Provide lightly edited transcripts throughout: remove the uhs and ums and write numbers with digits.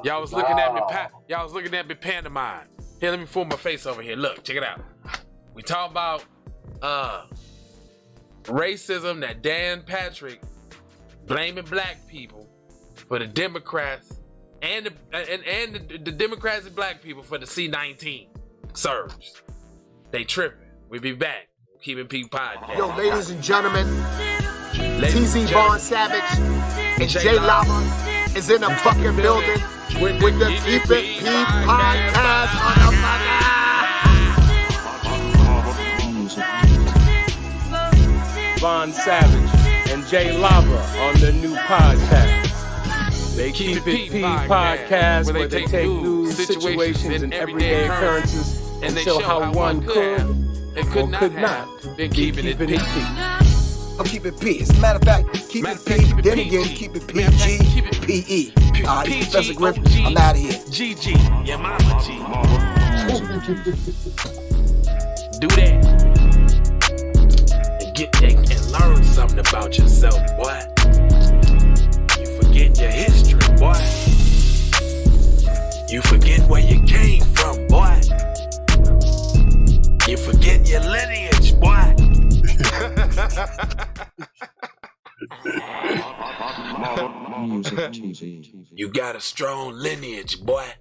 y'all was looking at me. Y'all was looking at me pantomime. Here, let me fool my face over here. Look, check it out. We talk about racism that Dan Patrick blaming black people for the Democrats and the Democrats and black people for the C-19 surge. They tripping. We be back. Keeping P podcast. Yo, ladies and gentlemen, TZ Vaughn Savage and J Lava is in the fucking building with the Keep It P podcast on the Vaughn Savage and J Lava on the new podcast. They Keep It P podcast where they take news, situations, and everyday occurrences and they show how one could and could not be keeping it P. I'm keeping P. As a matter of fact, keep it P. Then again, keep it PG, PE. Professor Griff, I'm out of here. GG, your mama G. Do that. And learn something about yourself, boy. You forget your history, boy. You forget where you came from, boy. You forget your lineage, boy. You got a strong lineage, boy.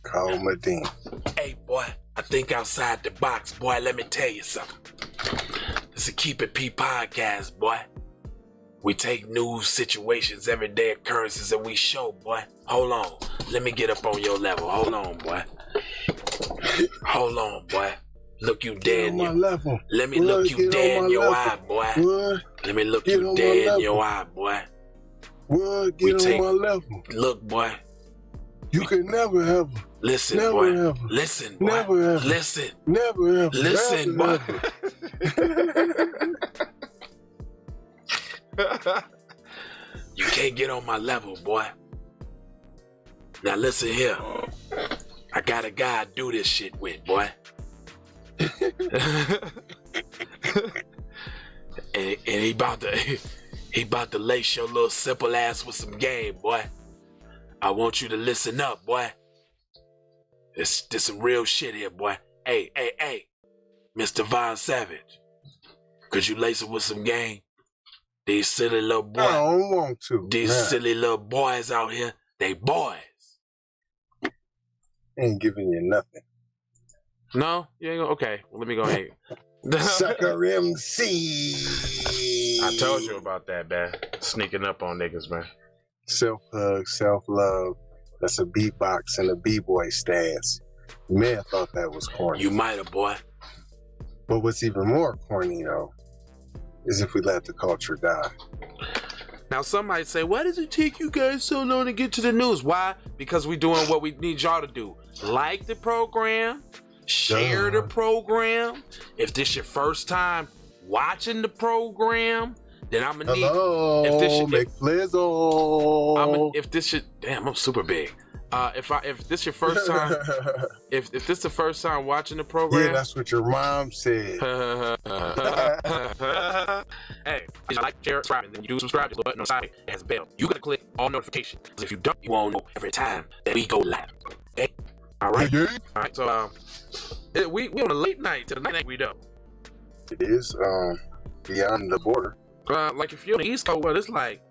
Call Medina. Hey, boy, I think outside the box, boy. Let me tell you something. It's a Keep It P podcast, boy. We take news, situations, everyday occurrences, and we show, boy. Hold on. Let me get up on your level. Hold on, boy. Hold on, boy. Look you dead in your level. Let me look you dead in your eye, boy. Let me look you dead in your eye, boy. Get on my level. Look, boy. You can never ever. Listen, never boy. Ever. Listen, boy. Never ever. Listen. Never ever. Listen, never, boy. You can't get on my level, boy. Now listen here. I got a guy I do this shit with, boy. and he about to lace your little simple ass with some game, boy. I want you to listen up, boy. There's some real shit here, boy. Hey, Mr. Vaughn Savage, could you lace it with some game? These silly little boys. I don't want to. These silly little boys out here, they boys. Ain't giving you nothing. No? You ain't gonna, okay, well, let me go ahead. Sucker MC. I told you about that, man. Sneaking up on niggas, man. Self-hug, self-love. That's a beatbox and a b-boy stance. You may have thought that was corny. You might have, boy. But what's even more corny, though, is if we let the culture die. Now, some might say, why does it take you guys so long to get to the news? Why? Because we're doing what we need y'all to do. Like the program. Share the program. If this your first time watching the program, then I'm gonna need. If this should, damn, I'm super big. If this your first time, if this the first time watching the program, yeah, that's what your mom said. Hey, if you like, share, subscribe, and then you do subscribe. There's a button on the side that has a bell. You gotta click all notifications. Because if you don't, you won't know every time that we go live. Okay, all right, all right. So we on a late night to the night we do. It is beyond the border. Like if you're on the East Coast, well, it's like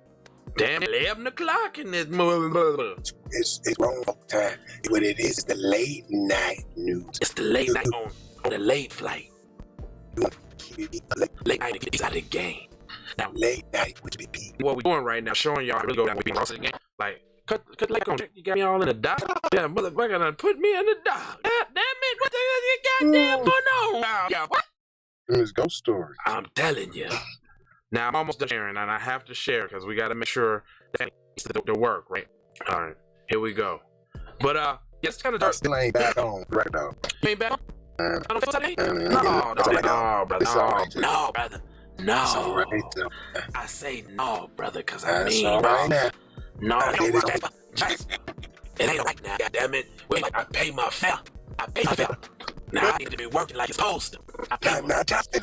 damn 11 o'clock in this mother. It's wrong time. What it is the late night news. It's the late night on the late flight. Late night to get out of the game. Now late night with be. What we doing right now, showing y'all really go down with being lost in the game. Like cut like on you got me all in the dock. Yeah, motherfucker done put me in the dock. Damn it, what the hell you goddamn going on? Yeah, what? It's ghost story. I'm telling you. Now I'm almost done sharing, and I have to share because we got to make sure that it's the work, right? All right, here we go. But it's kind of dark. Still ain't back on right now. You ain't back on? I don't feel like no, brother. No, brother. No. It's all right, I say no, brother, because I mean all right now. No, it ain't right now. Goddammit. Wait, I pay my fare. Now I need to be working like it's supposed to. Now, Justin,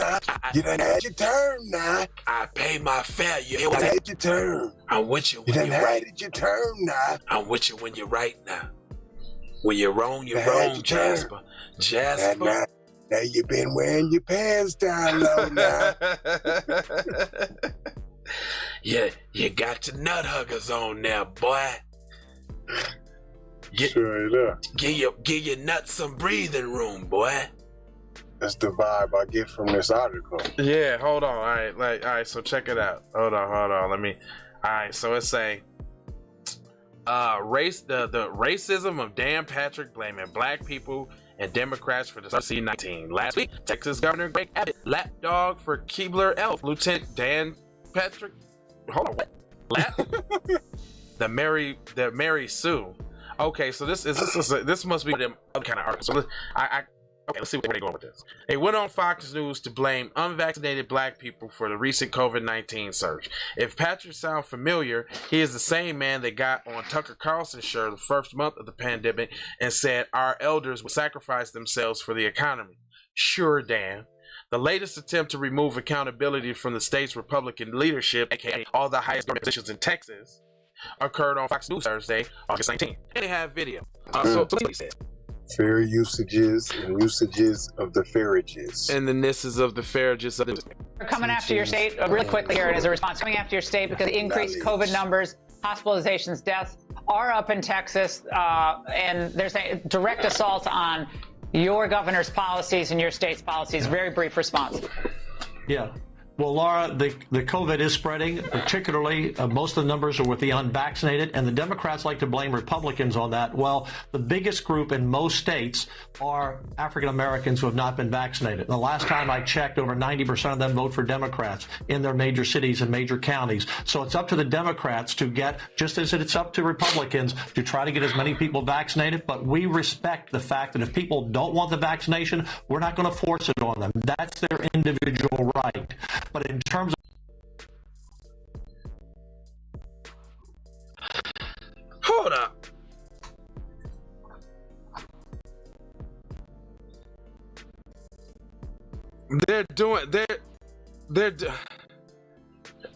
you done had your turn now. I pay my fare. You hear You what done I'm saying? had your turn. I'm with you You when done you're right. had your turn now. I'm with you when you're right now. When you're wrong, you're You had wrong, your turn. Jasper. Jasper. Now you've been wearing your pants down low now. Yeah, you got your nut huggers on now, boy. Straight up. Give your nuts some breathing room, boy. That's the vibe I get from this article. Yeah, hold on. All right, so check it out. Hold on. All right, so it's saying the racism of Dan Patrick blaming black people and Democrats for the COVID-19. Last week, Texas Governor Greg Abbott lapdog for Keebler Elf. Lieutenant Dan Patrick. Hold on, what? The Mary Sue. Okay, so this must be them other kind of article. So okay, let's see where they're going with this. They went on Fox News to blame unvaccinated black people for the recent COVID-19 surge. If Patrick sounds familiar, he is the same man that got on Tucker Carlson's show the first month of the pandemic and said our elders would sacrifice themselves for the economy. Sure, Dan. The latest attempt to remove accountability from the state's Republican leadership, aka all the highest positions in Texas, occurred on Fox News Thursday, August 19th. And they have video. So what he said. Fair usages and usages of the farages. And the nisses of the farages of the... We're coming after your state really quickly here, and as a response, coming after your state because the increased COVID numbers, hospitalizations, deaths are up in Texas, and there's a direct assault on your governor's policies and your state's policies. Very brief response. Yeah. Well, Laura, the COVID is spreading, particularly most of the numbers are with the unvaccinated, and the Democrats like to blame Republicans on that. Well, the biggest group in most states are African Americans who have not been vaccinated. The last time I checked, over 90% of them vote for Democrats in their major cities and major counties. So it's up to the Democrats to get, just as it's up to Republicans, to try to get as many people vaccinated. But we respect the fact that if people don't want the vaccination, we're not going to force it on them. That's their individual right. But in terms of... Hold up.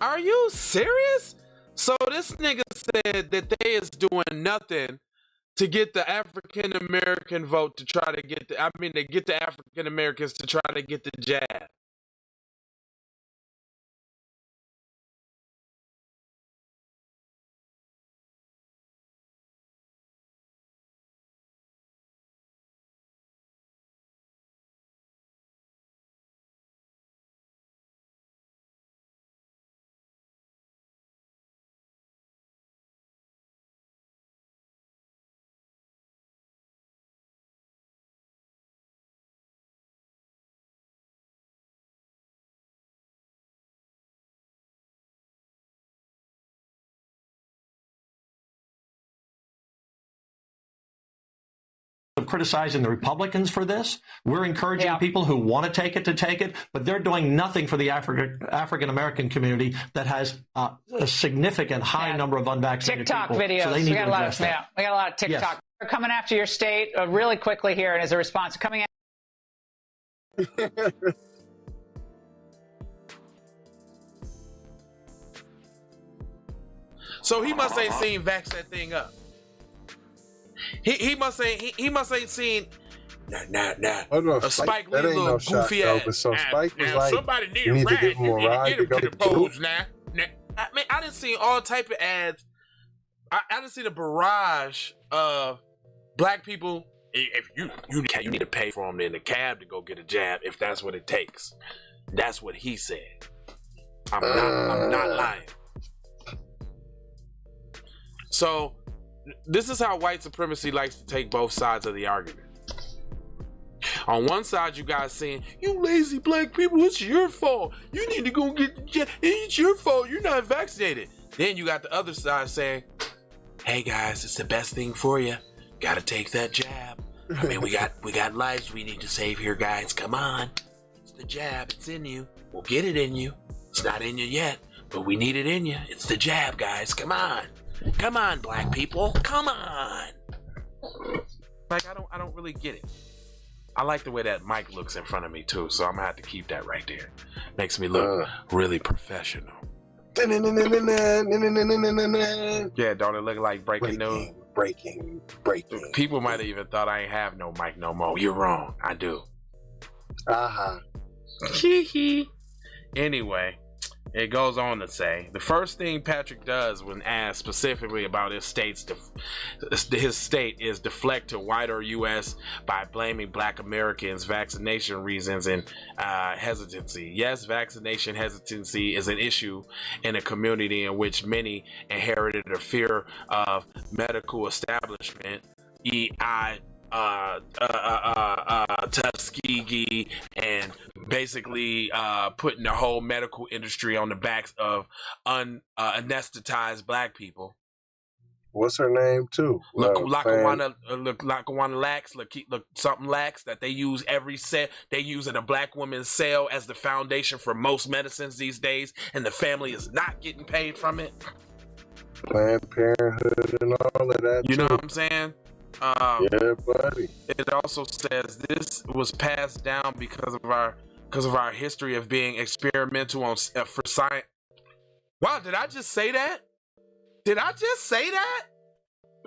Are you serious? So this nigga said that they is doing nothing to get the African American vote to try to get to get the African Americans to try to get the jab. of criticizing the Republicans for this. We're encouraging people who want to take it, but they're doing nothing for the African-American community that has a significant high number of unvaccinated TikTok people. videos. So they need we got to address that. We got a lot of TikTok. Yes. We're coming after your state really quickly here, and as a response, coming So he must ain't seen vax that thing up. He must ain't seen a Spike Lee that ain't little no shot, goofy though, ass. but so Spike was like, somebody need you a need to ride. give him a ride Get to him go to the to polls now. I mean, I didn't see all type of ads. I didn't see the barrage of black people. If you need to pay for them in the cab to go get a jab, if that's what it takes. That's what he said. I'm not lying. So this is how white supremacy likes to take both sides of the argument. On one side, you guys saying, you lazy black people, it's your fault. You need to go get the jab. It's your fault. You're not vaccinated. Then you got the other side saying, hey guys, it's the best thing for you. Gotta take that jab. I mean, we got lives we need to save here, guys. Come on. It's the jab. It's in you. We'll get it in you. It's not in you yet, but we need it in you. It's the jab, guys. Come on. Come on, black people. Come on. Like, I don't really get it. I like the way that mic looks in front of me too, so I'm gonna have to keep that right there. Makes me look really professional. Yeah, don't it look like breaking news? Breaking. People might have even thought I ain't have no mic no more. You're wrong. I do. Anyway, it goes on to say the first thing Patrick does when asked specifically about his state is deflect to wider U.S. by blaming Black Americans' vaccination reasons and hesitancy. Yes, vaccination hesitancy is an issue in a community in which many inherited a fear of medical establishment, Tuskegee, and basically putting the whole medical industry on the backs of anesthetized Black people. What's her name too? Lackawanna Lax, something Lax that they use every cell. They use in a Black woman's cell as the foundation for most medicines these days, and the family is not getting paid from it. Planned Parenthood and all of that. You know what I'm saying? Yeah, buddy. It also says this was passed down because of our history of being experimental on for science. Wow, did I just say that? Did I just say that?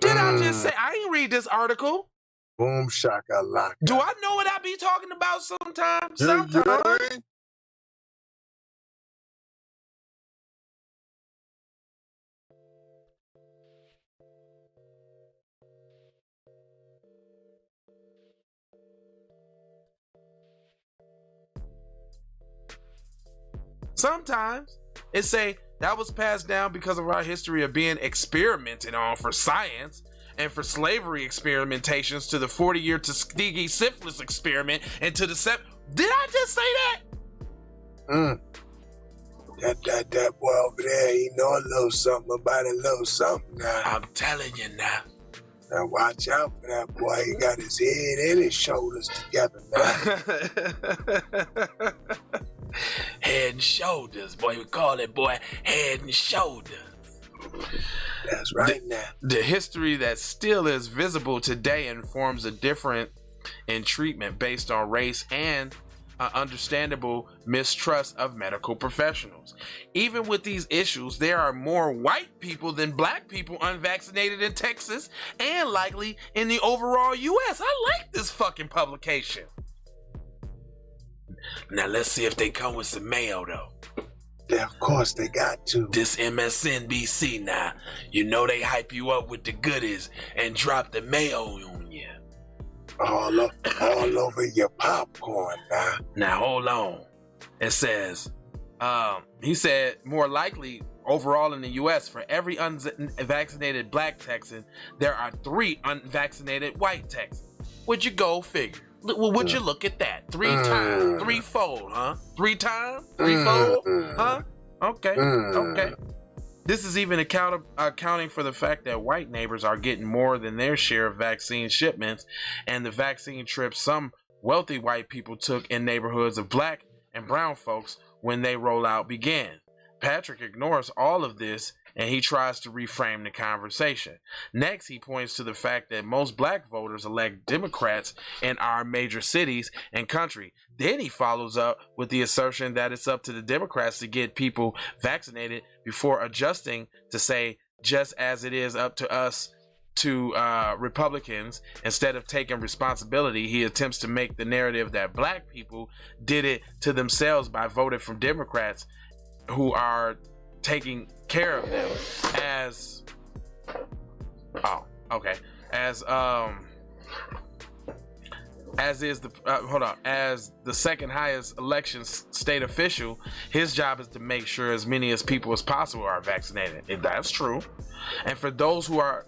I ain't read this article. Boom shakalaka. Do I know what I be talking about sometimes? Sometimes it say that was passed down because of our history of being experimented on for science and for slavery experimentations to the 40-year Tuskegee syphilis experiment and to the Did I just say that? That boy over there, he know a little something about a little something now. I'm telling you now. Now watch out for that boy. He got his head and his shoulders together now. Head and shoulders, boy. We call it, boy, head and shoulders. That's right now. The history that still is visible today informs a difference in treatment based on race and understandable mistrust of medical professionals. Even with these issues, there are more white people than Black people unvaccinated in Texas and likely in the overall U.S. I like this fucking publication. Now let's see if they come with some mayo though. Yeah, of course they got to. This MSNBC now, you know they hype you up with the goodies and drop the mayo on you. All over your popcorn now. Now hold on. It says, he said more likely overall in the U.S. for every unvaccinated Black Texan, there are 3 unvaccinated white Texans. Would you go figure? Would you look at that? 3 times, 3-fold, huh? 3 times, 3-fold, huh? Okay. This is even accounting for the fact that white neighbors are getting more than their share of vaccine shipments and the vaccine trips some wealthy white people took in neighborhoods of Black and brown folks when they rollout began. Patrick ignores all of this and he tries to reframe the conversation. Next, he points to the fact that most Black voters elect Democrats in our major cities and country. Then he follows up with the assertion that it's up to the Democrats to get people vaccinated before adjusting to say, just as it is up to us to Republicans. Instead of taking responsibility, he attempts to make the narrative that Black people did it to themselves by voting for Democrats who are taking care of them as the second highest election state official. His job is to make sure as many as people as possible are vaccinated. If that's true. And for those who are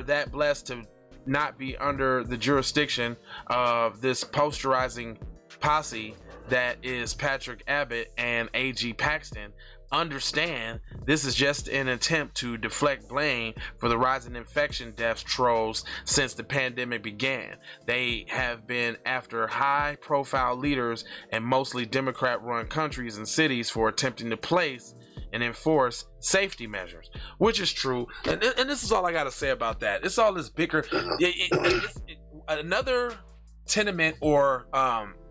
that blessed to not be under the jurisdiction of this posterizing posse that is Patrick Abbott and A.G. Paxton, understand this is just an attempt to deflect blame for the rising infection deaths trolls since the pandemic began. They have been after high profile leaders in mostly Democrat run countries and cities for attempting to place and enforce safety measures, which is true. And this is all I got to say about that. It's all this bicker. Another tenement or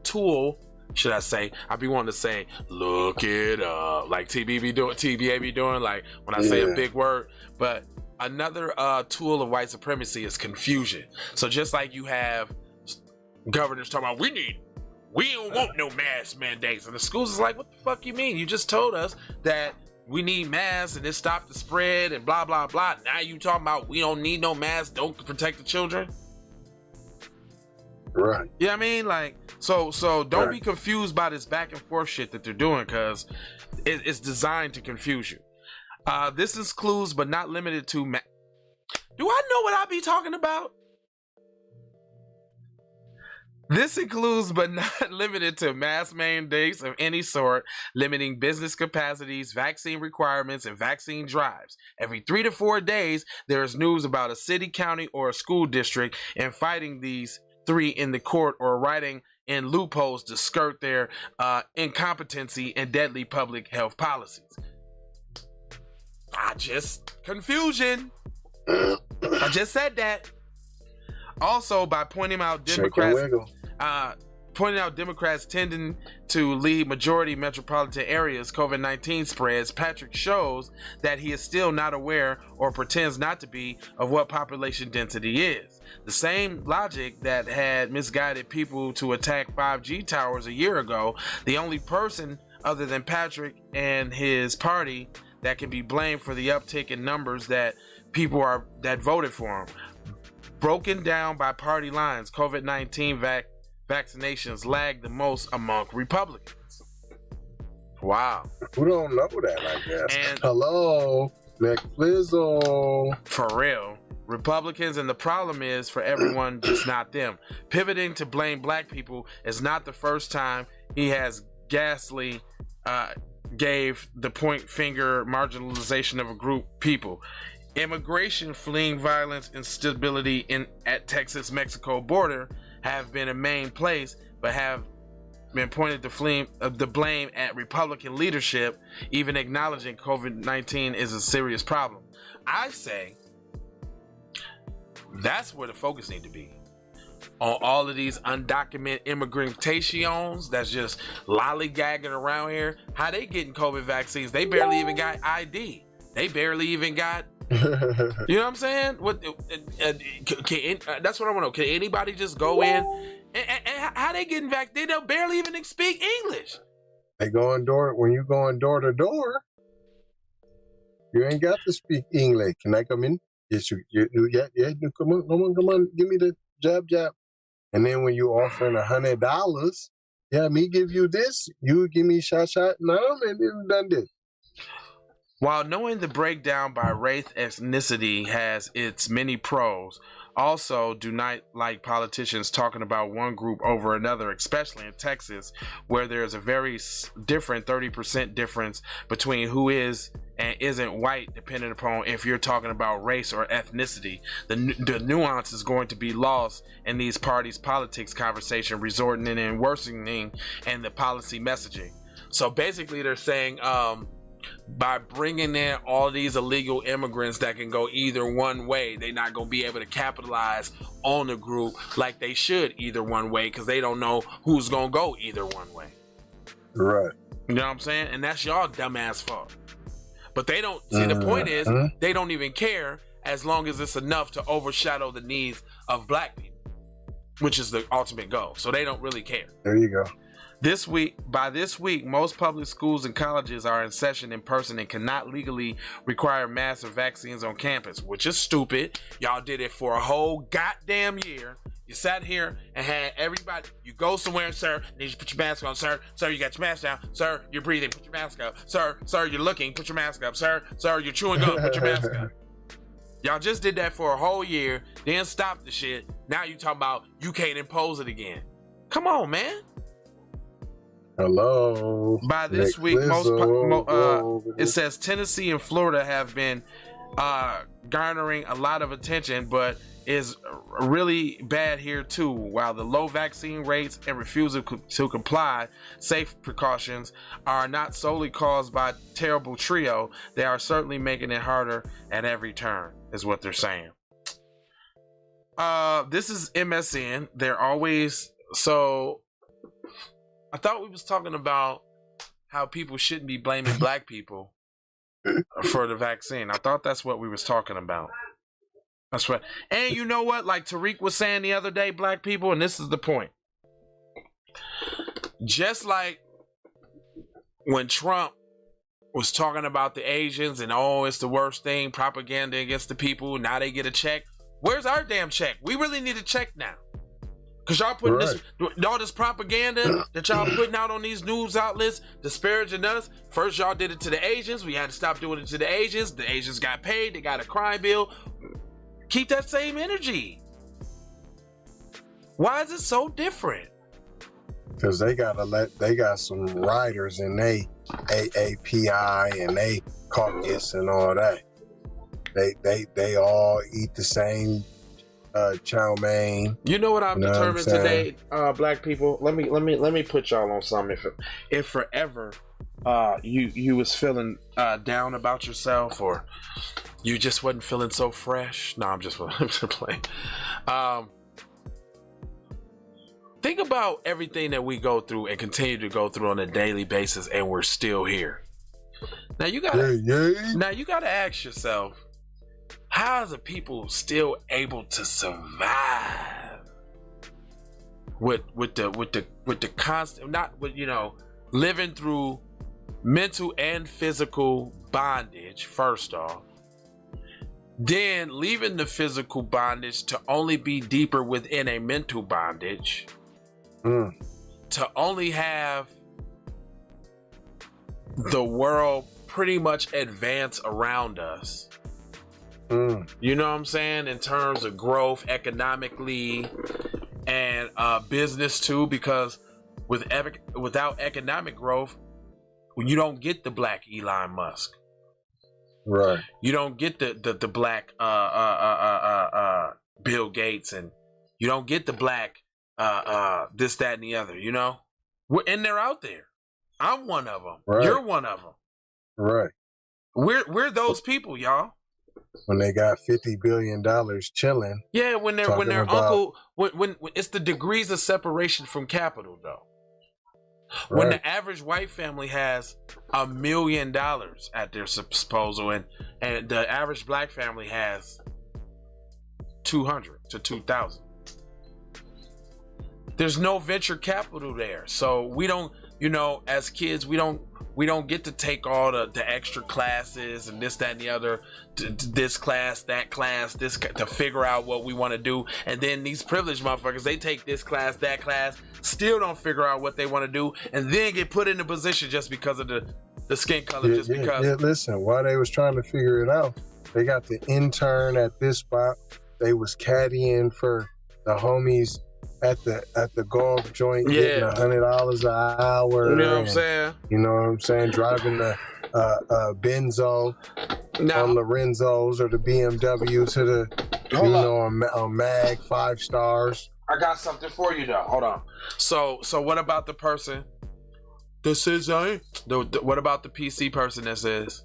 tool, should I say? I be wanting to say, look it up, like TBA be doing, like when I say a big word. But another tool of white supremacy is confusion. So just like you have governors talking about, we don't want no mask mandates, and the schools is like, what the fuck you mean? You just told us that we need masks and it stopped the spread and blah blah blah. Now you talking about we don't need no masks, don't protect the children. Right. Yeah, I mean, like, so don't be confused by this back and forth shit that they're doing, because it's designed to confuse you. This includes, but not limited to, do I know what I be talking about? This includes, but not limited to, mask mandates of any sort, limiting business capacities, vaccine requirements, and vaccine drives. Every 3 to 4 days, there is news about a city, county, or a school district and fighting these three in the court or writing in loopholes to skirt their incompetency and deadly public health policies. Confusion. I just said that. Also, by pointing out Democrats tending to lead majority metropolitan areas COVID-19 spreads, Patrick shows that he is still not aware or pretends not to be of what population density is. The same logic that had misguided people to attack 5G towers a year ago, the only person other than Patrick and his party that can be blamed for the uptick in numbers that people that voted for him. Broken down by party lines, COVID-19 vaccinations lag the most among Republicans. Wow. Who don't know that, I guess? And hello, Nick Flizzle. For real. Republicans, and the problem is for everyone, just not them. Pivoting to blame black people is not the first time he has ghastly gave the point finger marginalization of a group people. Immigration, fleeing violence, instability at Texas-Mexico border have been a main place, but have been pointed the blame at Republican leadership, even acknowledging COVID-19 is a serious problem. I say that's where the focus needs to be. On all of these undocumented immigrations that's just lollygagging around here. How they getting COVID vaccines? They barely even got ID. They barely even got, you know what I'm saying? That's what I want to know. Can anybody just go in and how they getting vaccinated? They don't barely even speak English. They going when you going door to door, you ain't got to speak English. Can I come in? Yes, you come on, give me the jab. And then when you offering $100, me give you this, you give me shot, no, and you done this. While knowing the breakdown by race ethnicity has its many pros, also do not like politicians talking about one group over another, especially in Texas, where there's a very different 30% difference between who is and isn't white, depending upon if you're talking about race or ethnicity. The nuance is going to be lost in these parties' politics conversation, resorting and worsening and the policy messaging. So basically they're saying, by bringing in all these illegal immigrants that can go either one way, they're not going to be able to capitalize on the group like they should either one way, because they don't know who's going to go either one way. Right. You know what I'm saying? And that's y'all dumbass fault. But they don't see, the point is they don't even care as long as it's enough to overshadow the needs of black people, which is the ultimate goal. So they don't really care. There you go. By this week, most public schools and colleges are in session in person and cannot legally require masks or vaccines on campus, which is stupid. Y'all did it for a whole goddamn year. You sat here and had everybody, you go somewhere, sir, need you to put your mask on, sir, you got your mask down, sir, you're breathing, put your mask up, sir, you're looking, put your mask up, sir, you're chewing gum, put your mask up. Y'all just did that for a whole year, then stopped the shit. Now you talking about you can't impose it again. Come on, man. Hello. By this week, it says Tennessee and Florida have been garnering a lot of attention, but is really bad here too. While the low vaccine rates and refusal to comply safe precautions are not solely caused by terrible trio, they are certainly making it harder at every turn, is what they're saying. This is MSN. They're always So I thought we was talking about how people shouldn't be blaming black people for the vaccine. I thought that's what we was talking about. That's what. And you know what? Like Tariq was saying the other day, black people, and this is the point. Just like when Trump was talking about the Asians and it's the worst thing, propaganda against the people, now they get a check. Where's our damn check? We really need a check now. Because y'all putting all this propaganda that y'all putting out on these news outlets, disparaging us. First y'all did it to the Asians. We had to stop doing it to the Asians. The Asians got paid. They got a crime bill. Keep that same energy. Why is it so different? Because they got some riders in they AAPI and they caucus and all that. They all eat the same chow mein. You know what I'm determined today, black people? Let me put y'all on something. If forever you was feeling down about yourself, or you just wasn't feeling so fresh. No, I'm just playing. Think about everything that we go through and continue to go through on a daily basis, and we're still here. Now you gotta ask yourself, how is the people still able to survive with the constant, not with, living through mental and physical bondage, first off, then leaving the physical bondage to only be deeper within a mental bondage, to only have the world pretty much advance around us. You know what I'm saying? In terms of growth economically and business too, because without economic growth, you don't get the black Elon Musk. Right. You don't get the black Bill Gates, and you don't get the black this, that, and the other, and they're out there. I'm one of them. Right. You're one of them. Right. We're those people, y'all. When they got $50 billion chilling. Yeah, when their uncle, when it's the degrees of separation from capital, though. Right. When the average white family has $1 million at their disposal, and the average black family has 200 to 2,000. There's no venture capital there, so we don't. As kids, we don't get to take all the extra classes and this, that, and the other, this class, that class, this to figure out what we want to do. And then these privileged motherfuckers, they take this class, that class, still don't figure out what they want to do, and then get put in a position just because of the skin color. Yeah, listen, while they was trying to figure it out, they got the intern at this spot. They was caddying for the homies at the golf joint, getting $100 an hour. You know what I'm saying? You know what I'm saying? Driving the Benzo on Lorenzos or the BMW to the on Mag 5 stars. I got something for you though. Hold on. So what about the person that says what about the PC person that says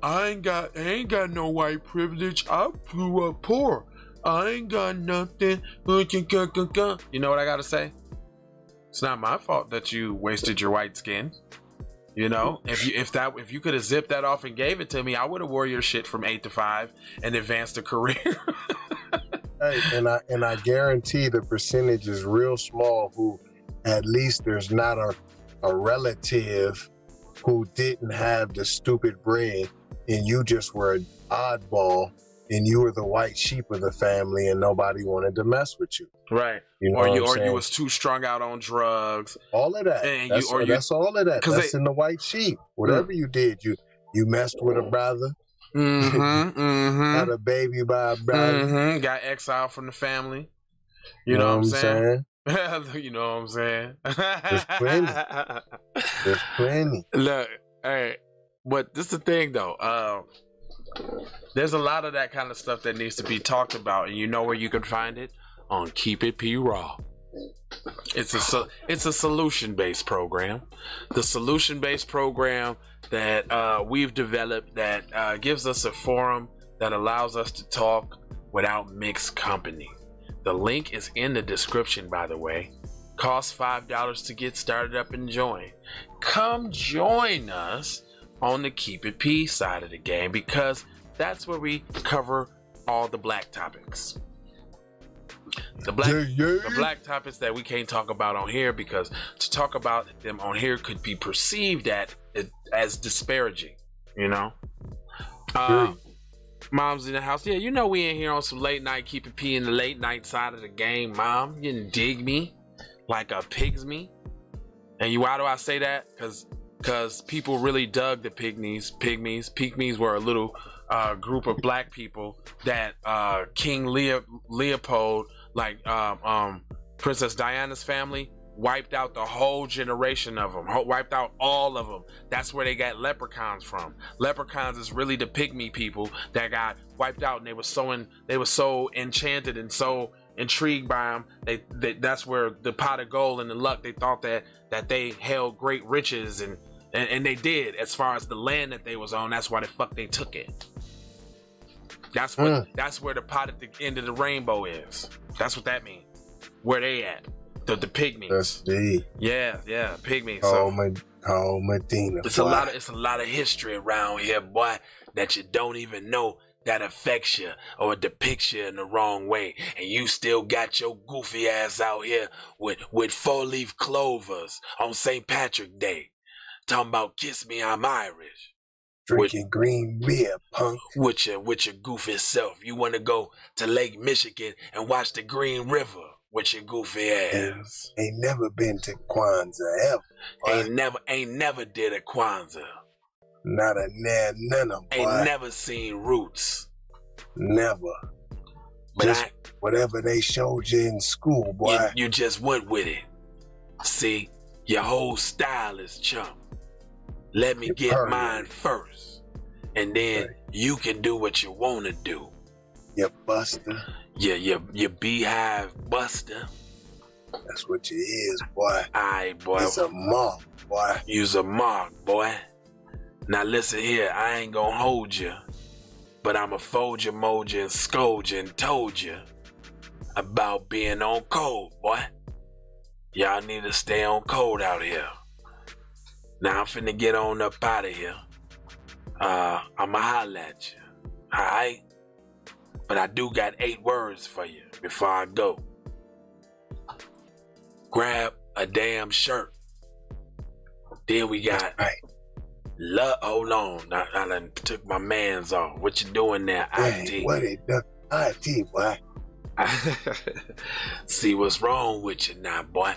I ain't got no white privilege. I grew up poor. I ain't got nothing. You know what I gotta say? It's not my fault that you wasted your white skin. If you could have zipped that off and gave it to me, I would have wore your shit from 8 to 5 and advanced a career. Hey, and I guarantee the percentage is real small who at least there's not a relative who didn't have the stupid bread and you just were an oddball. And you were the white sheep of the family, and nobody wanted to mess with you. Right. You was too strung out on drugs. All of that. That's all of that. That's in the white sheep. Whatever you did, you messed with a brother. Had a baby by a brother. Got exiled from the family. You know what I'm saying? You know what I'm saying? There's plenty. There's plenty. Look, hey, but this is the thing though. There's a lot of that kind of stuff that needs to be talked about, and you know where you can find it? On Keep It P Raw. It's a solution-based program. The solution-based program that we've developed that gives us a forum that allows us to talk without mixed company. The link is in the description, by the way. Costs $5 to get started up and join. Come join us on the Keep It P side of the game, because that's where we cover all the black topics. The black topics that we can't talk about on here, because to talk about them on here could be perceived as disparaging, you know. Mom's in the house. Yeah, you know we in here on some late night Keep It P in the late night side of the game. Mom, you didn't dig me like a pigs me. And why do I say that? Because people really dug the pygmies. Pygmies were a little group of black people that King Leopold, like Princess Diana's family, wiped out the whole generation of them, wiped out all of them. That's where they got leprechauns from. Leprechauns is really the pygmy people that got wiped out, and they were so enchanted and so intrigued by them. That's where the pot of gold and the luck, they thought that they held great riches, and they did, as far as the land that they was on. That's why the fuck they took it. That's where the pot at the end of the rainbow is. That's what that means. Where they at? The pygmies. That's deep. Yeah, pygmies. Oh, Medina. It's a lot of history around here, boy, that you don't even know, that affects you or depicts you in the wrong way, and you still got your goofy ass out here with 4-leaf clovers on St. Patrick's Day, talking about kiss me, I'm Irish. Drinking green beer, punk. With your goofy self. You want to go to Lake Michigan and watch the Green River with your goofy ass. Ain't never been to Kwanzaa ever. Ain't never did a Kwanzaa. Not a none of them. Ain't never seen Roots. Never. But just whatever they showed you in school, boy. You just went with it. See, your whole style is chump. Let me get mine first, and then you can do what you want to do. You buster. You beehive buster. That's what you is, boy. Aye, boy. It's a mark, boy. You's a mark, boy. Now listen here, I ain't gonna hold you, but I'ma fold you, mold you, and scold you, and told you about being on code, boy. Y'all need to stay on code out here. Now I'm finna get on up out of here. I'ma holla at you, alright? But I do got 8 words for you before I go. Grab a damn shirt. Then we got love. Hold on, I done took my mans off. What you doing there, IT? What it do? IT, boy. See what's wrong with you now, boy.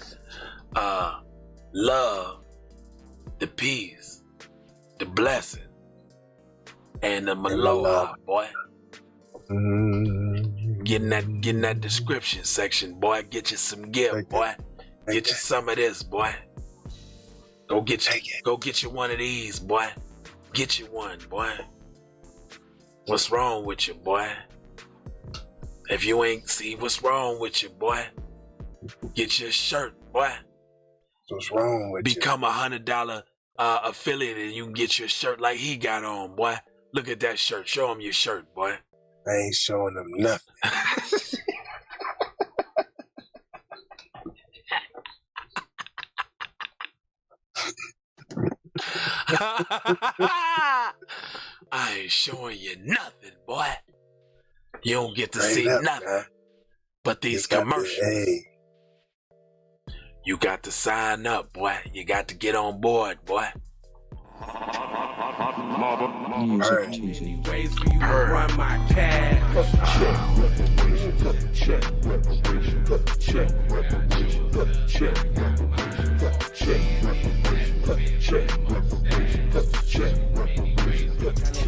Love, the peace, the blessing, and the maloha, boy. Get in that description section, boy. Get you some gift, boy. Get you some of this, boy. Go get you one of these, boy. Get you one, boy. What's wrong with you, boy? If you ain't see what's wrong with you, boy, get your shirt, boy. What's wrong with Become $100 affiliate, and you can get your shirt like he got on, boy. Look at that shirt. Show him your shirt, boy. I ain't showing them nothing. I ain't showing you nothing, boy. You don't get to see nothing but these commercials. You got to sign up, boy. You got to get on board, boy. Ways for you to run my cash.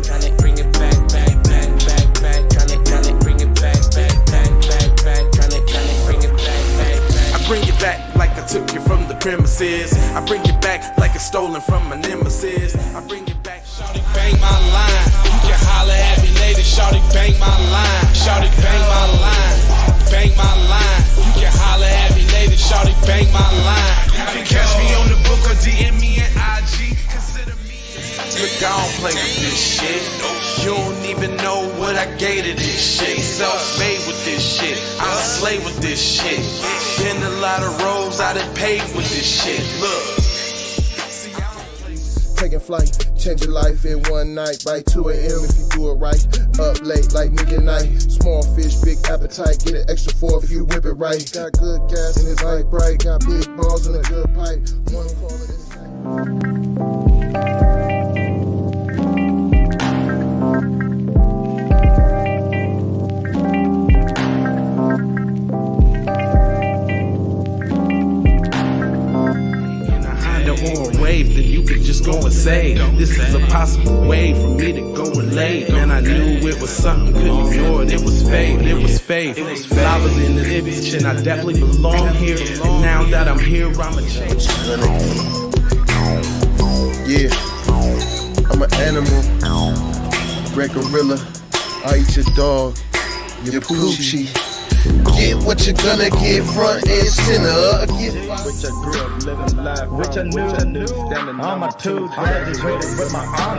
Tryna bring it back. Tryna bring it back. Tryna bring it back. I bring it back like I took you from the premises. I bring it back like it's stolen from my nemesis. I bring it back. Shawty bang my line. You can holler at me later. Shawty bang my line. Shawty bang my line. Bang my line. You can holler at me later. Shawty bang my line. You can catch me on the book or DM me at IG. Consider me. Look, I don't play with this shit. You don't even know what I gave to this shit. Self-made with this shit. I slay with this shit. Been a lot of roads I done paved with this shit. Look. Taking flight, change your life in one night. By 2 a.m. if you do it right. Up late like midnight. Small fish, big appetite. Get an extra 4 if you whip it right. Got good gas and it's light bright. Got big balls and a good pipe. One call it then you could just go and say, this is a possible way for me to go and lay. Man, I knew it was something, couldn't ignore it. It was faith, it was faith. I was in the bitch and I definitely belong here. And now that I'm here, I'ma change. Yeah, I'm an animal, red gorilla. I eat your dog, your poochie. Get what you're gonna get, front and center. Get which I knew, standing on my tooth, graduated with my honor.